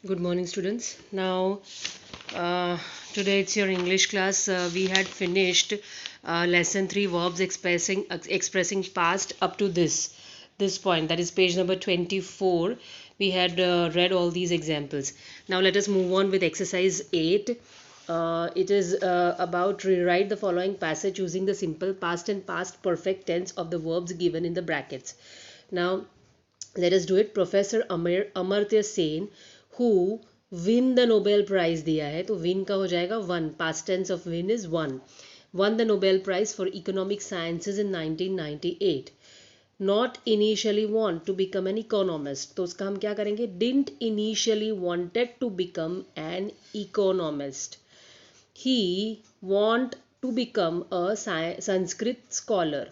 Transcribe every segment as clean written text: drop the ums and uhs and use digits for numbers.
Good morning, students. Now, uh, today it's your English class. We had finished lesson 3 verbs expressing past up to this point, that is page number 24. We had read all these examples. Now let us move on with exercise 8. It is about rewrite the following passage using the simple past and past perfect tense of the verbs given in the brackets. Now let us do it. Professor Amartya Sen who win the Nobel prize दिया है, तो win का हो जाएगा won. Past tense of win is won the Nobel prize for economic sciences in 1998. Not initially want to become an economist, तो उसका हम क्या करेंगे? Didn't initially wanted to become an economist. he want to become a Sanskrit scholar,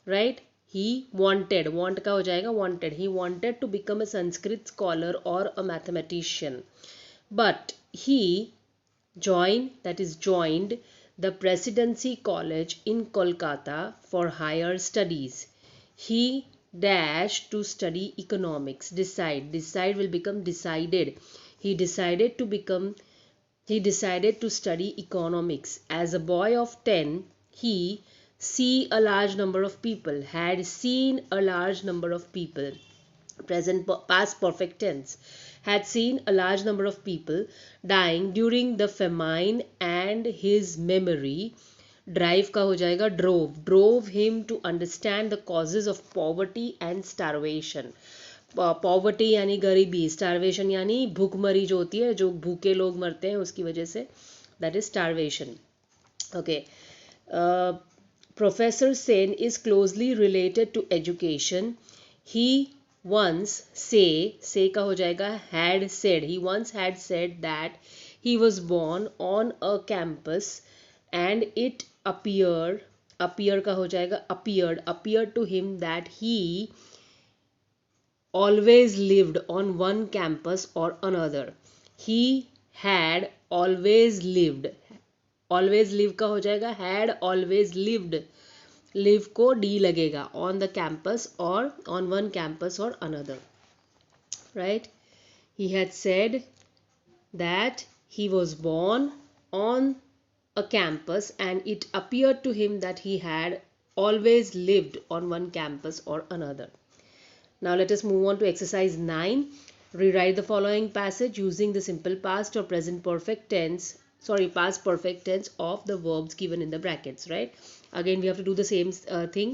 right? He wanted, want का हो जाएगा wanted. He wanted to become a Sanskrit scholar or a mathematician, but he joined the Presidency College in Kolkata for higher studies. He dashed to study economics. Decide will become decided. He decided to study economics. As a boy of 10, he had seen a large number of people. Past perfect tense. Had seen a large number of people dying during the famine, and his memory drive का हो जाएगा drove him to understand the causes of poverty and starvation. Poverty यानी गरीबी, starvation यानी भूखमरी जो होती है, जो भूखे लोग मरते हैं उसकी वजह से, that is starvation. Okay. Professor Sen is closely related to education. He once say का हो जाएगा had said. He once had said that he was born on a campus and it appear का हो जाएगा appeared to him that he always lived on one campus or another. He had always lived. always live का हो जाएगा had always lived. live को d लगेगा on the campus or on one campus or another, right? He had said that he was born on a campus and it appeared to him that he had always lived on one campus or another. Now let us move on to exercise 9. Rewrite the following passage using the simple past or present perfect tense, past perfect tense of the verbs given in the brackets, right? Again we have to do the same thing.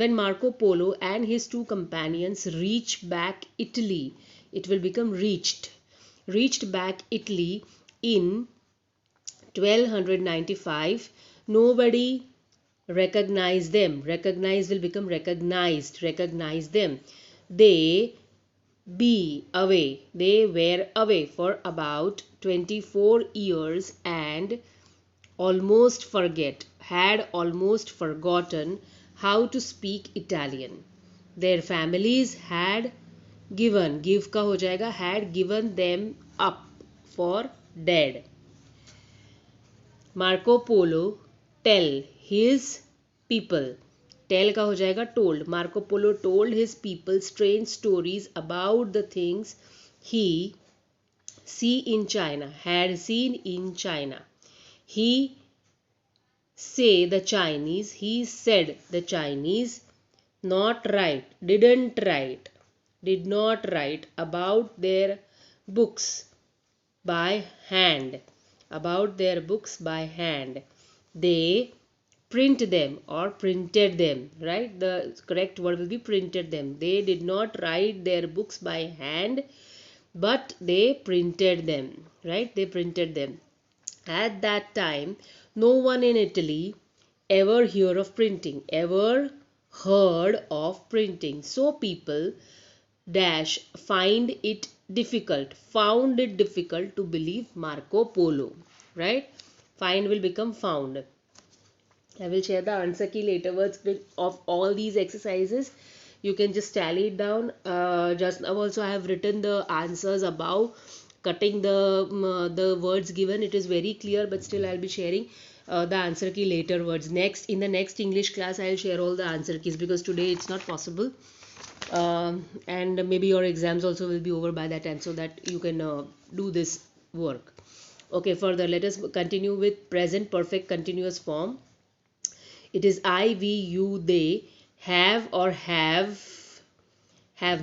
When Marco Polo and his two companions reached back Italy, it will become reached back Italy in 1295. Nobody recognized them. Recognize will become recognize them. They were away for about 24 years and had almost forgotten how to speak Italian. Their families had give का हो जाएगा had given them up for dead. Marco Polo tell his people. Tell का हो जाएगा told. Marco Polo told his people strange stories about the things he had seen in China. He said the Chinese did not write about their books by hand. They print them or printed them, right? The correct word will be printed them. They did not write their books by hand, but they printed them, right? They printed them. At that time, no one in Italy ever heard of printing. So people found it difficult to believe Marco Polo, right? Find will become found. I will share the answer key later words of all these exercises. You can just tally it down. Just now also I have written the answers above, cutting the words given. It is very clear, but still I'll be sharing the answer key later words. In the next English class I'll share all the answer keys because today it's not possible. and maybe your exams also will be over by that time, so that you can do this work. Okay, further let us continue with present perfect continuous form. It is I, we, you, they have or have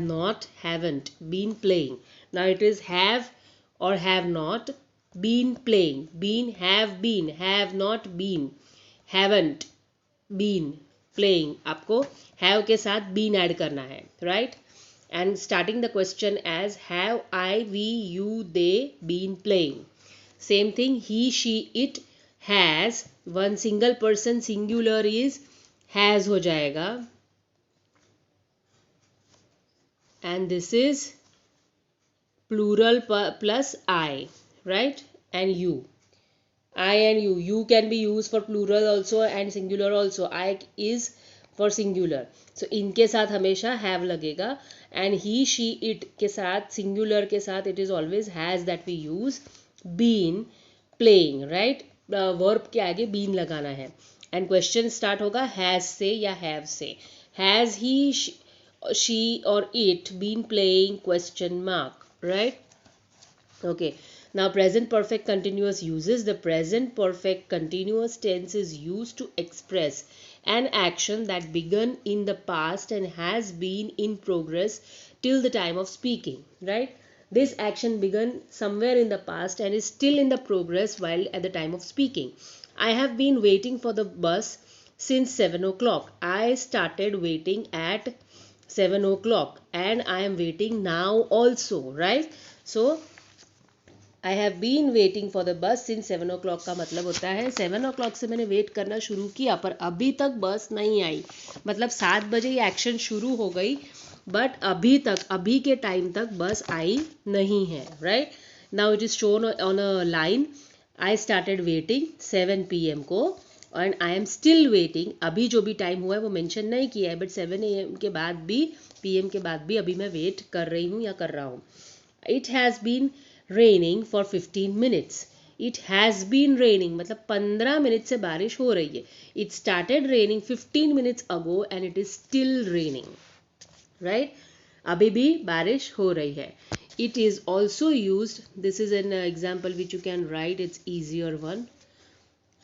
not, haven't been playing. Now it is have or have not been playing. Been, have not been, haven't been playing. आपको have के साथ been add करना है, right? And starting the question as have I, we, you, they been playing. Same thing, he, she, it has. One single person singular is has हो जाएगा. And this is plural plus I, right? And you. I and you can be used for plural also and singular also. I is for singular, so इनके साथ हमेशा have लगेगा. And he, she, it के साथ singular के साथ it is always has that we use. Been playing, right? Verb के आगे been लगाना है. And question start होगा has से या have से. Has he, she or it been playing, question mark, right? Okay, now present perfect continuous uses. The present perfect continuous tense is used to express an action that began in the past and has been in progress till the time of speaking, right? This action began somewhere in the past and is still in the progress while at the time of speaking. I have been waiting for the bus since 7 o'clock. I started waiting at 7 o'clock and I am waiting now also, right? So I have been waiting for the bus since 7 o'clock का मतलब होता है 7 o'clock से मैंने wait करना शुरू किया पर अभी तक बस नहीं आई. मतलब 7 बजे ये एक्शन शुरू हो गई बट अभी तक, अभी के टाइम तक बस आई नहीं है, right? Now it is shown on a line. I started waiting 7 PM को and I am still waiting. अभी जो भी टाइम हुआ है वो मेंशन नहीं किया है बट 7 AM के बाद भी, PM के बाद भी अभी मैं वेट कर रही हूँ या कर रहा हूँ. It has been raining for 15 minutes. It has been raining मतलब 15 मिनट से बारिश हो रही है. It started raining 15 minutes ago and it is still raining, right? अभी भी बारिश हो रही है. It is also used, this is an example which you can write, it's easier one.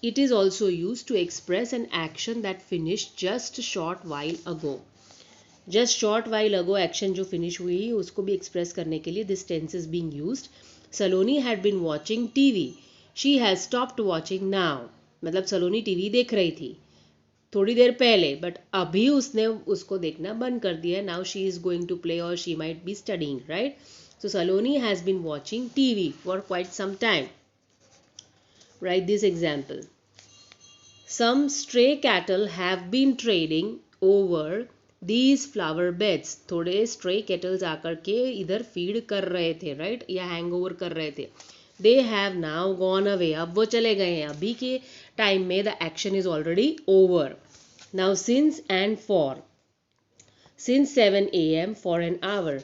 It is also used to express an action that finished just a short while ago. Just short while ago action जो finish हुई उसको भी express करने के लिए this tense is being used. Saloni had been watching TV. She has stopped watching now. मतलब Saloni TV देख रही थी थोड़ी देर पहले बट अभी उसने उसको देखना बंद कर दिया. Now she is going to play or she might be studying, right? So Saloni has been watching TV for quite some time. Right this example. Some stray cattle have been treading over these flower beds. थोड़े stray cattles आकर के इधर feed कर रहे थे, right? या hang over कर रहे थे. They have now gone away. अब वो चले गए हैं. अभी के टाइम में the action is already over. Now since and for. Since 7 AM for an hour.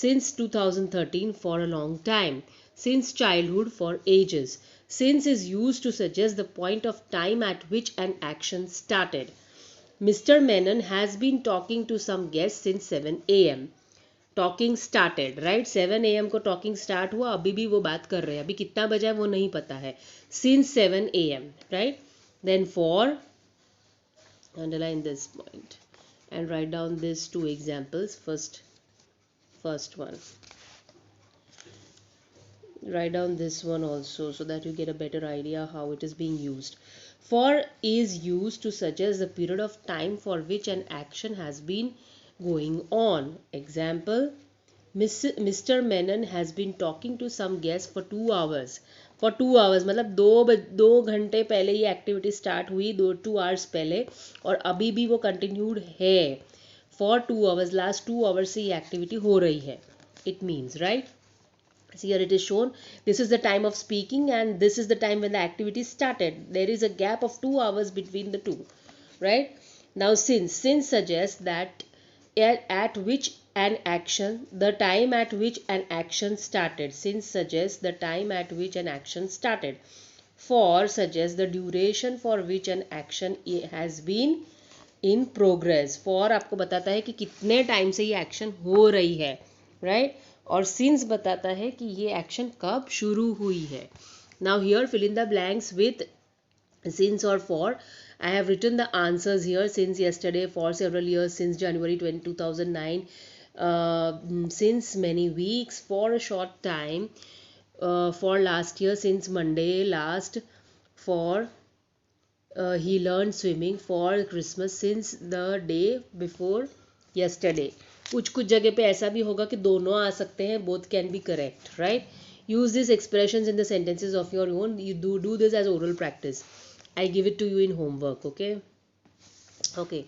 Since 2013 for a long time. Since childhood for ages. Since is used to suggest the point of time at which an action started. Mr. Menon has been talking to some guests since 7 AM. Talking started, right? 7 AM को talking start हुआ, अभी भी वो बात कर रहे हैं. अभी कितना बजा है वो नहीं पता है. Since 7 AM, right? Then for, underline this point and write down these two examples. First one. Write down this one also so that you get a better idea how it is being used. For is used to suggest the period of time for which an action has been going on. Example, Mr. Menon has been talking to some guests for 2 hours. For 2 hours मतलब दो घंटे पहले ये activity start हुई, 2 hours पहले, और अभी भी वो कंटिन्यूड है. For 2 hours, लास्ट 2 hours से ये एक्टिविटी हो रही है. It means, right? See, here it is shown, this is the time of speaking and this is the time when the activity started. There is a gap of 2 hours between the two, right? Now since suggests that at which an action, the time at which an action started. Since suggests the time at which an action started. For suggests the duration for which an action has been in progress. For आपको बताता है कि कितने time से ये action हो रही है, राइट. और सिंस बताता है कि ये एक्शन कब शुरू हुई है. Now here fill in the blanks with since or for. I have written the answers here. Since yesterday, for several years, since January 2009, since many weeks, for a short time, for last year, since Monday last, for he learned swimming, for Christmas, since the day before yesterday. कुछ कुछ जगह पे ऐसा भी होगा कि दोनों आ सकते हैं. both can be correct, right. Use these expressions in the sentences of your own. You do this as oral practice. I give it to you in homework. Okay. Okay.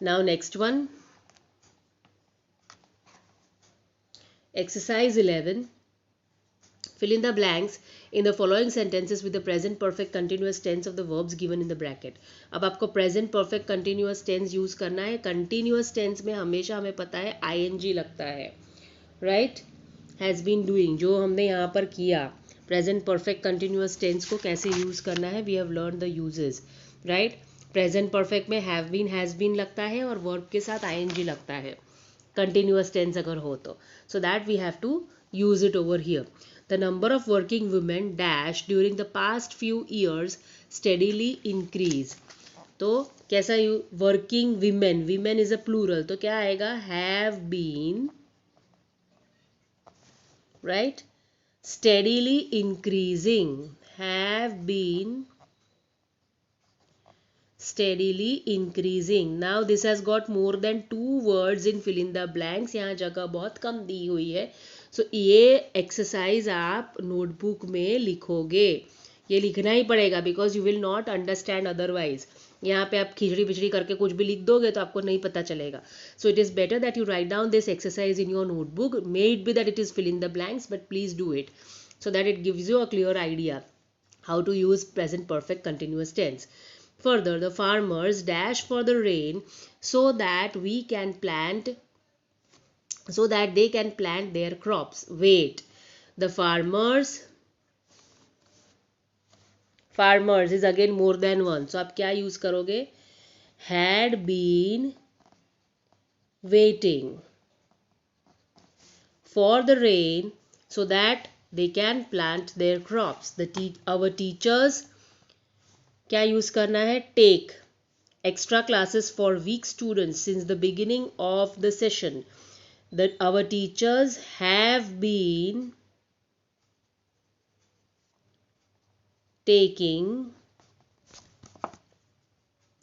Now next one. Exercise 11. Fill in the blanks in the following sentences with the present perfect continuous tense of the verbs given in the bracket. अब आपको present perfect continuous tense use करना है. continuous tense में हमेशा हमें पता है ing लगता है, right. has been doing जो हमने यहाँ पर किया. present perfect continuous tense को कैसे use करना है, we have learned the uses, right. present perfect में have been has been लगता है और verb के साथ ing लगता है continuous tense अगर हो तो. so that we have to use it over here. The number of working women dash during the past few years steadily increase. तो कैसा working women, women is a plural, तो क्या आएगा have been, right, steadily increasing, have been steadily increasing. Now this has got more than 2 words in fill in the blanks. यहाँ जगह बहुत कम दी हुई है. सो ये एक्सरसाइज आप नोटबुक में लिखोगे. ये लिखना ही पड़ेगा because you will not understand otherwise. यहाँ पे आप खिचड़ी पिचड़ी करके कुछ भी लिख दोगे तो आपको नहीं पता चलेगा. So it is better that you write down this exercise in your notebook. May it be that it is fill in the blanks but please do it so that it gives you a clear idea how to use present perfect continuous tense. Further, the farmers dash for the rain so that we can plant, so that they can plant their crops. Wait, the farmers is again more than one. So आप क्या use करोगे, had been waiting for the rain so that they can plant their crops. Our teachers क्या use करना है, take extra classes for weak students since the beginning of the session. That our teachers have been taking,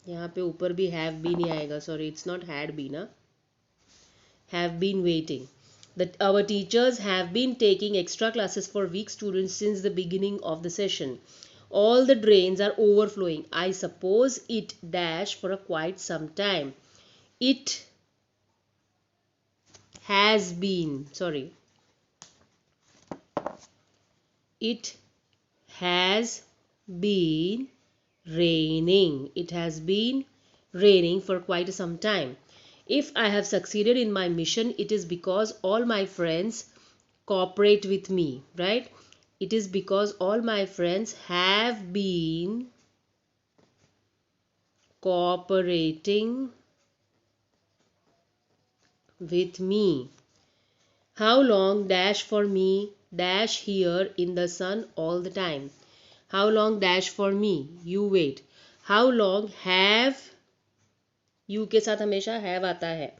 यहाँ पे ऊपर भी have been ही आएगा, sorry it's not had been, have been waiting. That our teachers have been taking extra classes for weak students since the beginning of the session. All the drains are overflowing. I suppose it dash for a quite some time. It has been, sorry, it has been raining. It has been raining for quite some time. If I have succeeded in my mission, it is because all my friends cooperate with me, right. It is because all my friends have been cooperating with me. How long dash for me dash here in the sun all the time. How long dash for me, you wait. How long have, you के साथ हमेशा have आता है.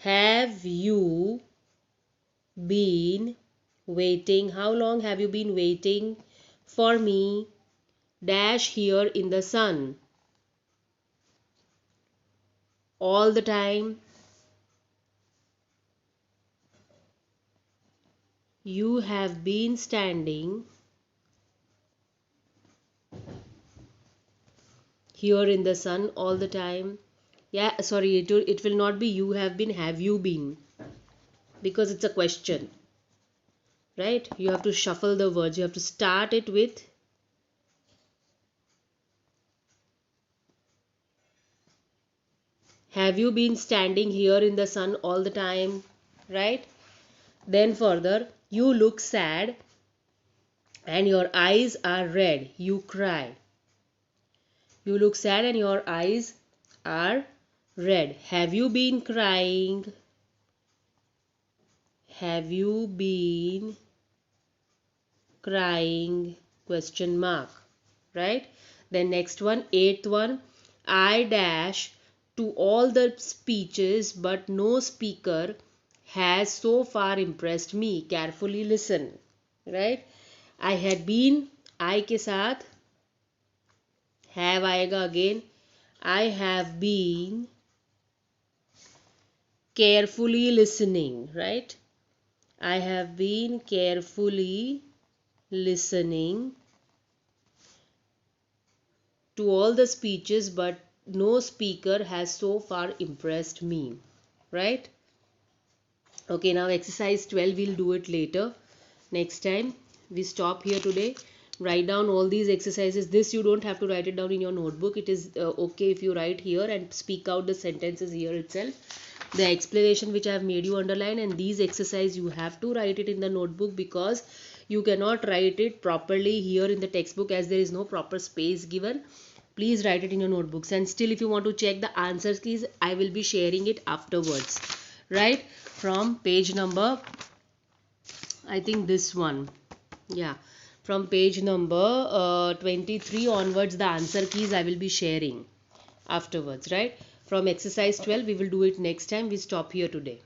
Have you been waiting, how long have you been waiting for me dash here in the sun all the time. You have been standing here in the sun all the time. Yeah, sorry, it will not be you have been, have you been, because it's a question, right. You have to shuffle the words. You have to start it with have you been standing here in the sun all the time, right. Then further, you look sad and your eyes are red, you cry. You look sad and your eyes are Red. Have you been crying? Have you been crying? Question mark. Right? Then next one, eighth one. I dash to all the speeches, but no speaker has so far impressed me. Carefully listen. Right? I had been, I के साथ have आएगा again. I have been carefully listening. Right? I have been carefully listening to all the speeches, but no speaker has so far impressed me. Right? Okay, now exercise 12, we'll do it later. Next time, we stop here today. Write down all these exercises. This you don't have to write it down in your notebook. It is okay if you write here and speak out the sentences here itself. The explanation which I have made you underline, and these exercise you have to write it in the notebook, because you cannot write it properly here in the textbook as there is no proper space given. Please write it in your notebooks, and still if you want to check the answers keys, I will be sharing it afterwards. Right, from page number, I think this one, yeah, from page number 23 onwards, the answer keys I will be sharing afterwards. Right, from exercise 12 we will do it next time. We stop here today.